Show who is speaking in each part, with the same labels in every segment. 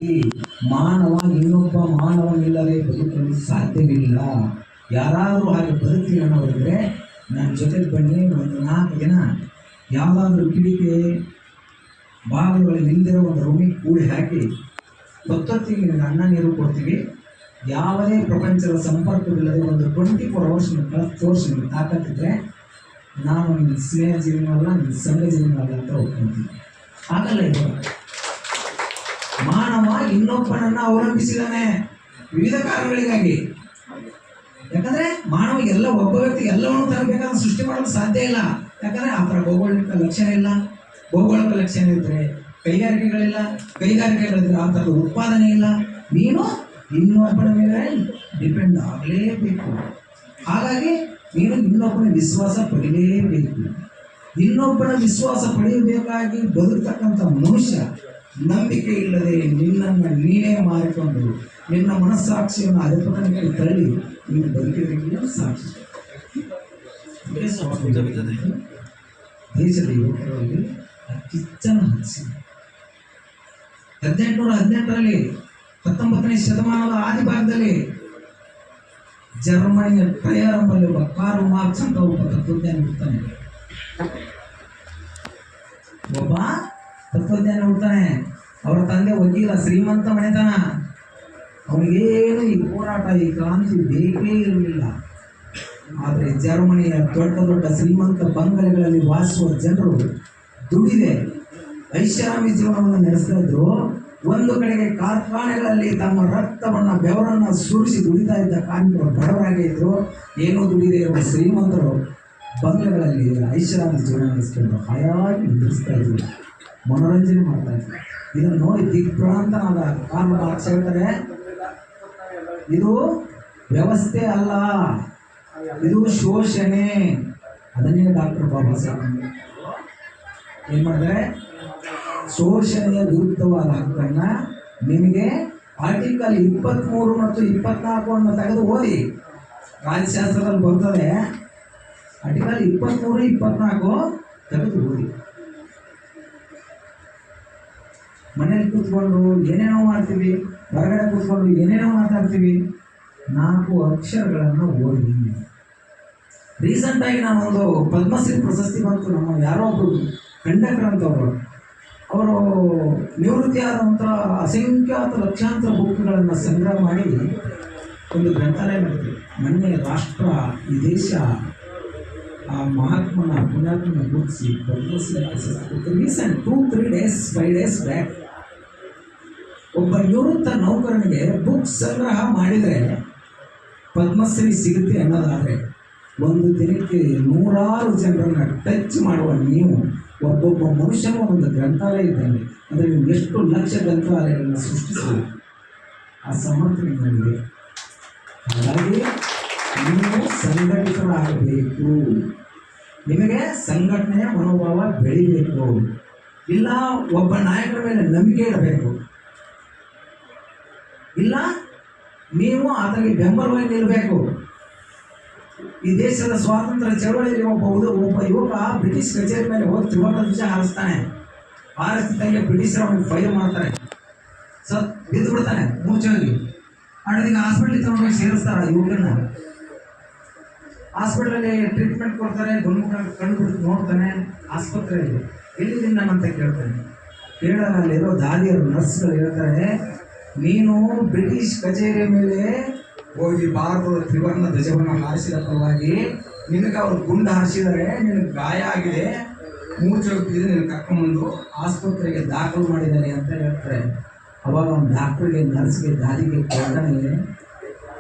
Speaker 1: ಈ ಮಾನವ ಇನ್ನೊಬ್ಬ ಮಾನವನಿಲ್ಲದೆ ಬದುಕಲು ಸಾಧ್ಯವಿಲ್ಲ. ಯಾರಾದರೂ ಹಾಗೆ ಬದುಕಲಿ ಅನ್ನೋರಿದ್ರೆ ನನ್ನ ಜೊತೆಗೆ ಬನ್ನಿ, ಒಂದು 4 ದಿನ ಯಾವುದಾದ್ರೂ ಕಿಡಿಕೆ ಬಾಗಿಲುಗಳು ನಿಂದಿರೋ ಒಂದು ರೂಮಿಗೆ ಕೂಡಿ ಹಾಕಿ ಹೊತ್ತೊತ್ತಿಗೆ ನಿಮಗೆ ಅನ್ನ ನೀರು ಕೊಡ್ತೀವಿ. ಯಾವುದೇ ಪ್ರಪಂಚದ ಸಂಪರ್ಕವಿಲ್ಲದೆ ಒಂದು 24 hours ತೋರಿಸಿ ನಿಮಗೆ ತಾಕತ್ತಿದ್ರೆ ನಾನು ನಿಮ್ಮ ಸ್ನೇಹ ಜೀವನವಲ್ಲ, ನಿಮ್ಮ ಸಂಘ ಜೀವನವಲ್ಲ ಅಂತ ಒಪ್ಕೊಂತೀನಿ. ಆಗಲ್ಲ. ಇದು ಮಾನವ ಇನ್ನೊಬ್ಬನನ್ನು ಅವಲಂಬಿಸಿದಾನೆ ವಿವಿಧ ಕಾರಣಗಳಿಗಾಗಿ. ಯಾಕಂದ್ರೆ ಮಾನವ ಒಬ್ಬ ವ್ಯಕ್ತಿ ಎಲ್ಲವನ್ನು ತರಬೇಕಾದ್ರೆ ಸೃಷ್ಟಿ ಮಾಡಲು ಸಾಧ್ಯ ಇಲ್ಲ. ಯಾಕಂದ್ರೆ ಆ ಥರ ಭೌಗೋಳಿಕ ಲಕ್ಷಣ ಇಲ್ಲ. ಭೌಗೋಳಿಕ ಲಕ್ಷಣ ಇದ್ದರೆ ಕೈಗಾರಿಕೆಗಳಿಲ್ಲ, ಕೈಗಾರಿಕೆಗಳಿದ್ರೆ ಆ ಥರದ ಉತ್ಪಾದನೆ ಇಲ್ಲ. ನೀನು ಇನ್ನೊಬ್ಬನ ಮೇಲೆ ಡಿಪೆಂಡ್ ಆಗಲೇಬೇಕು. ಹಾಗಾಗಿ ನೀನು ಇನ್ನೊಬ್ಬನ ವಿಶ್ವಾಸ ಪಡೆಯಲೇಬೇಕು. ಇನ್ನೊಬ್ಬನ ವಿಶ್ವಾಸ ಪಡೆಯಬೇಕಾಗಿ ಬದುಕತಕ್ಕಂಥ ಮನುಷ್ಯ ನಂಬಿಕೆ ಇಲ್ಲದೆ ನಿನ್ನನ್ನು ನೀನೇ ಮಾರಿಕೊಂಡು ನಿನ್ನ ಮನಸ್ಸಾಕ್ಷಿಯನ್ನು ಅಧಿಪತನಕ್ಕೆ ತಳ್ಳಿ ನೀನು ಬದುಕಿದ ಸಾಕ್ಷಿ. ದೇಶದ ಯುವಕರಲ್ಲಿ ಕಿಚ್ಚನ್ನು ಹಚ್ಚಿ 1818ರಲ್ಲಿ 19ನೇ ಶತಮಾನದ ಆದಿಭಾಗದಲ್ಲಿ ಜರ್ಮನಿಯ ಟಯರಂಬಲ್ಲಿ ಒಬ್ಬ ಕಾರ್ಲ್ ಮಾರ್ಕ್ಸ್ ಅಂತ ಒಬ್ಬ ತತ್ವಜ್ಞಾನಿ ಹುಡ್ತಾನೆ. ಒಬ್ಬ ತತ್ವಜ್ಞಾನಿ ಹುಡ್ತಾನೆ. ಅವರ ತಂದೆ ವಕೀಲ, ಶ್ರೀಮಂತ ಮನೆತನ. ಅವನಿಗೇನು ಈ ಹೋರಾಟ, ಈ ಕ್ರಾಂತಿ ಬೇಕೇ ಇರಲಿಲ್ಲ. ಆದರೆ ಜರ್ಮನಿಯ ದೊಡ್ಡ ದೊಡ್ಡ ಶ್ರೀಮಂತ ಬಂಗಲೆಗಳಲ್ಲಿ ವಾಸಿಸುವ ಜನರು ದುಡಿದೆ ಐಷಾರಾಮಿ ಜೀವನವನ್ನು ನಡೆಸ್ತಾ ಇದ್ರು. ಒಂದು ಕಡೆಗೆ ಕಾರ್ಖಾನೆಗಳಲ್ಲಿ ತಮ್ಮ ರಕ್ತವನ್ನು ಬೆವರನ್ನು ಸುರಿಸಿ ದುಡಿತಾ ಇದ್ದ ಕಾರ್ಮಿಕರು ಬಡವರಾಗೇ ಇದ್ರು. ಏನೋ ದುಡಿದೇ ಇರುವ ಶ್ರೀಮಂತರು ಬಂಗಲೆಗಳಲ್ಲಿ ಐಷಾರಾಮಿ ಜೀವನ ನಡೆಸ್ಕೊಂಡು ಹಾಯಾಗಿ ನಿಲ್ಲಿಸ್ತಾ ಇದ್ರು, ಮನೋರಂಜನೆ ಮಾಡ್ತಾ ಇದ್ರು. ಇದನ್ನು ನೋಡಿ ದಿಗ್ಭ್ರಾಂತನಾದ ಕಾರ್ಲ್ ಮಾರ್ಕ್ಸ್ ಹೇಳ್ತಾರೆ, ಇದು ವ್ಯವಸ್ಥೆ ಅಲ್ಲ, ಇದು ಶೋಷಣೆ. ಅದನ್ನೇ ಡಾಕ್ಟರ್ ಬಾಬಾ ಸಾಹೇಬ್ ಏನ್ ಮಾಡಿದ್ರೆ, ಶೋಷಣೆಯ ವಿರುದ್ಧವಾದ ಹಕ್ಕನ್ನ ನಿಮಗೆ ಆರ್ಟಿಕಲ್ 23 ಮತ್ತು 24 ತೆಗೆದು ಓದಿ. ರಾಜ್ಯಶಾಸ್ತ್ರದಲ್ಲಿ ಬರ್ತದೆ. ಆರ್ಟಿಕಲ್ 23, 24 ತೆಗೆದು ಓದಿ. ಮನೇಲಿ ಕೂತ್ಕೊಂಡು ಏನೇನೋ ಮಾಡ್ತೀವಿ, ಹೊರಗಡೆ ಕೂತ್ಕೊಂಡು ಏನೇನೋ ಮಾತಾಡ್ತೀವಿ. 4 ಅಕ್ಷರಗಳನ್ನು ಓದಿ. ರೀಸೆಂಟಾಗಿ ನಾನೊಂದು ಪದ್ಮಶ್ರೀ ಪ್ರಶಸ್ತಿ ಬಂತು. ನಮ್ಮ ಯಾರೋ ಒಬ್ಬರು ಕಂಡಕ್ಟರ್ ಅಂತವರು, ಅವರು ನಿವೃತ್ತಿ ಆದಂಥ ಅಸಂಖ್ಯಾತ ಲಕ್ಷಾಂತರ ಬುಕ್ಗಳನ್ನು ಸಂಗ್ರಹ ಮಾಡಿ ಒಂದು ಗ್ರಂಥಾಲಯ ಮಾಡ್ತೀವಿ. ಮೊನ್ನೆ ರಾಷ್ಟ್ರ, ಈ ದೇಶ ಆ ಮಹಾತ್ಮನ ಪುಣ್ಯಾತ್ಮನ ಗುರುತಿಸಿ ಪದ್ಮಶ್ರೀ ಪ್ರಶಸ್ತಿ ರೀಸೆಂಟ್ 2-3 days 5 days ಬ್ಯಾಕ್ ಒಬ್ಬ ನಿವೃತ್ತ ನೌಕರನಿಗೆ ಬುಕ್ ಸಂಗ್ರಹ ಮಾಡಿದರೆ ಪದ್ಮಶ್ರೀ ಸಿಗುತ್ತೆ ಅನ್ನೋದಾದರೆ, ಒಂದು ದಿನಕ್ಕೆ 100 ಜನರನ್ನು ಟಚ್ ಮಾಡುವ ನೀವು ಒಬ್ಬೊಬ್ಬ ಮನುಷ್ಯನ ಒಂದು ಗ್ರಂಥಾಲಯ ಇದ್ದಂಗೆ. ಅಂದರೆ ನೀವು ಎಷ್ಟು ಲಕ್ಷ ಗ್ರಂಥಾಲಯಗಳನ್ನು ಸೃಷ್ಟಿಸಬಹುದು, ಆ ಸಮರ್ಥನೆ ನಿಮಗೆ. ಹಾಗಾಗಿ ನೀವು ಸಂಘಟಿತರಾಗಬೇಕು. ನಿಮಗೆ ಸಂಘಟನೆಯ ಮನೋಭಾವ ಬೆಳಿಬೇಕು. ಇಲ್ಲ ಒಬ್ಬ ನಾಯಕರ ಮೇಲೆ ನಂಬಿಕೆ ಇಡಬೇಕು. ಇಲ್ಲ ನೀವು ಆತನಿಗೆ ಬೆಂಬಲವಾಗಿ ನಿಲ್ಲಬೇಕು. ಈ ದೇಶದ ಸ್ವಾತಂತ್ರ್ಯ ಚಳವಳಿಯಲ್ಲಿ ಒಬ್ಬ ಯುವಕ ಬ್ರಿಟಿಷ್ ಕಚೇರಿ ಮೇಲೆ ಹೋಗಿ ತ್ರಿವರ್ಣ ಧ್ವಜ ಹಾರಿಸ್ತಾನೆ. ಹಾರಿಸ್ತಿದ್ದಂಗೆ ಬ್ರಿಟಿಷರು ಅವನಿಗೆ ಫೈರ್ ಮಾಡ್ತಾರೆ. ಬಿದ್ದು ಬಿಡ್ತಾನೆ ಮೂರ್ಛೆಯಾಗಿ. ಈಗ ಹಾಸ್ಪಿಟ್ಲಿಗೆ ತಗೊಂಡೋಗಿ ಸೇರಿಸ್ತಾರೆ ಯುವಕನ. ಹಾಸ್ಪಿಟಲಲ್ಲಿ ಟ್ರೀಟ್ಮೆಂಟ್ ಕೊಡ್ತಾರೆ. ಗುಣಮುಖ ಕಂಡುಬಿಟ್ಟು ನೋಡ್ತಾನೆ. ಆಸ್ಪತ್ರೆಯಲ್ಲಿ ಎಲ್ಲಿದ್ದೀನಿ ಅಂತ ಕೇಳ್ತಾನೆ. ಕೇಳೋರಲ್ಲಿರೋ ದಾದಿಯರು, ನರ್ಸ್ಗಳು ಹೇಳ್ತಾರೆ, ನೀನು ಬ್ರಿಟಿಷ್ ಕಚೇರಿಯ ಮೇಲೆ ಹೋಗಿ ಭಾರತದ ತ್ರಿವರ್ಣ ಧ್ವಜವನ್ನು ಹಾರಿಸಿದ ಫಲವಾಗಿ ನಿನಗೆ ಅವರು ಗುಂಡು ಹಾರಿಸಿದರೆ, ನಿನಗೆ ಗಾಯ ಆಗಿದೆ, ಮೂರ್ಛೆ ಹೋಗ್ತಿದೆ, ನಿನಗೆ ಕರ್ಕೊಂಡ್ಬಂದು ಆಸ್ಪತ್ರೆಗೆ ದಾಖಲು ಮಾಡಿದ್ದಾರೆ ಅಂತ ಹೇಳ್ತಾರೆ. ಅವಾಗ ಒಂದು ಡಾಕ್ಟ್ರಿಗೆ, ನರ್ಸ್ಗೆ, ದಾದಿಗೆ ಕೇಳ್ತಾನೆ,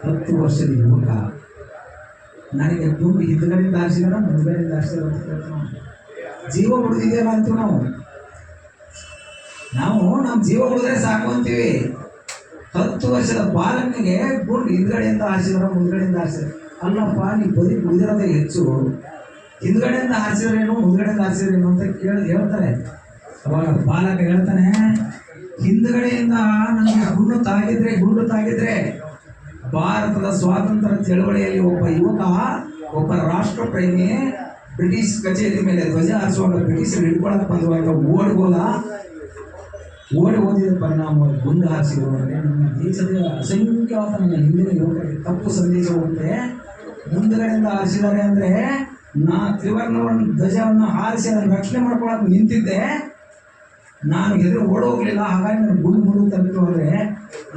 Speaker 1: 10 ವರ್ಷದ ಯುವಕ, ನನಗೆ ಗುಂಡು ಹಿಂದ್ಗಡೆಯಿಂದ ಹಾರಿಸಿದಾರ ಮುಂದ್ಗಡೆಯಿಂದ ಹಾರಿಸಿದಾರ ಅಂತ ಕೇಳ್ತಾನೆ. ಜೀವ ಉಳಿದಿದೆಯಲ್ಲ ಅಂತೀವಿ ನಾವು ನಮ್ಮ ಜೀವ ಉಳಿದ್ರೆ ಸಾಕು ಅಂತೀವಿ. 10 ವರ್ಷದ ಬಾಲಕನಿಗೆ ಗುಂಡು ಹಿಂದ್ಗಡೆಯಿಂದ ಹಾರಿಸಿದಾರ ಮುಂದ್ಗಡೆಯಿಂದ ಹಾರಿಸಿದಾರೆ. ಅಲ್ಲಪ್ಪ, ನೀ ಬದುಕಿ ಉಳಿದಿರೋದೇ ಹೆಚ್ಚು, ಹಿಂದ್ಗಡೆಯಿಂದ ಹಾರಿಸಿದ್ರೇನು ಮುಂದ್ಗಡೆಯಿಂದ ಹಾರಿಸಿದ್ರೇನು ಅಂತ ಹೇಳ್ತಾರೆ. ಅವಾಗ ಬಾಲಕ ಹೇಳ್ತಾನೆ, ಹಿಂದ್ಗಡೆಯಿಂದ ನನಗೆ ಗುಂಡು ತಾಗಿದ್ರೆ ಭಾರತದ ಸ್ವಾತಂತ್ರ್ಯ ಚಳವಳಿಯಲ್ಲಿ ಒಬ್ಬ ಯುವಕ, ಒಬ್ಬ ರಾಷ್ಟ್ರ ಪ್ರೇಮಿ ಬ್ರಿಟಿಷ್ ಕಚೇರಿ ಮೇಲೆ ಧ್ವಜ ಹಾರಿಸುವಾಗ ಬ್ರಿಟಿಷರು ಹಿಡ್ಕೊಳಕ್ಕೆ ಬಂದುವಾಗ ಓಡ್ಬೋದ? ಓಡಿ ಓದಿದ ಪರಿಣಾಮವಾಗಿ ಗುಂಡು ಹಾರಿಸಿದ್ರು ಅಂದರೆ ನಮ್ಮ ದೇಶದ ಅಸಂಖ್ಯಾತ ನನ್ನ ಹಿಂದಿನ ಯುವಕರಿಗೆ ತಪ್ಪು ಸಂದೇಶ ಹೋಗುತ್ತೆ. ಮುಂದುಗಡೆಯಿಂದ ಹಾರಿಸಿದ್ದಾರೆ ಅಂದರೆ ನಾ ತ್ರಿವರ್ಣವನ್ನು ಧ್ವಜವನ್ನು ಹಾರಿಸಿ ಅದನ್ನು ರಕ್ಷಣೆ ಮಾಡ್ಕೊಳ್ಳೋಕೆ ನಿಂತಿದ್ದೆ, ನಾನು ಎದುರು ಓಡೋಗ್ಲಿಲ್ಲ, ಹಾಗಾಗಿ ನಾನು ಗುಂಡು ಮುಂದೆ ತಲುಪಿತು ಅಂದರೆ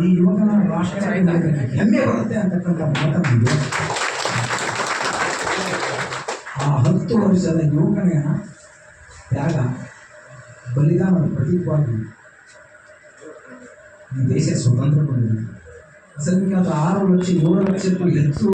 Speaker 1: ಈ ಯುವಕನ ರಾಷ್ಟ್ರ ಹೆಮ್ಮೆ ಬರುತ್ತೆ ಅಂತಕ್ಕಂಥ ಮಾತನ್ನು ಆ 10 ವರ್ಷದ ಯುವಕನ ತ್ಯಾಗ ಬಲಿದಾನದ ಪ್ರತೀಕವಾಗಿ ಈ ದೇಶ ಸ್ವತಂತ್ರಗೊಂಡಿದೆ. ಅಸಂಖ್ಯಾತ 6 ಲಕ್ಷ 7 ಲಕ್ಷಕ್ಕೂ ಹೆಚ್ಚು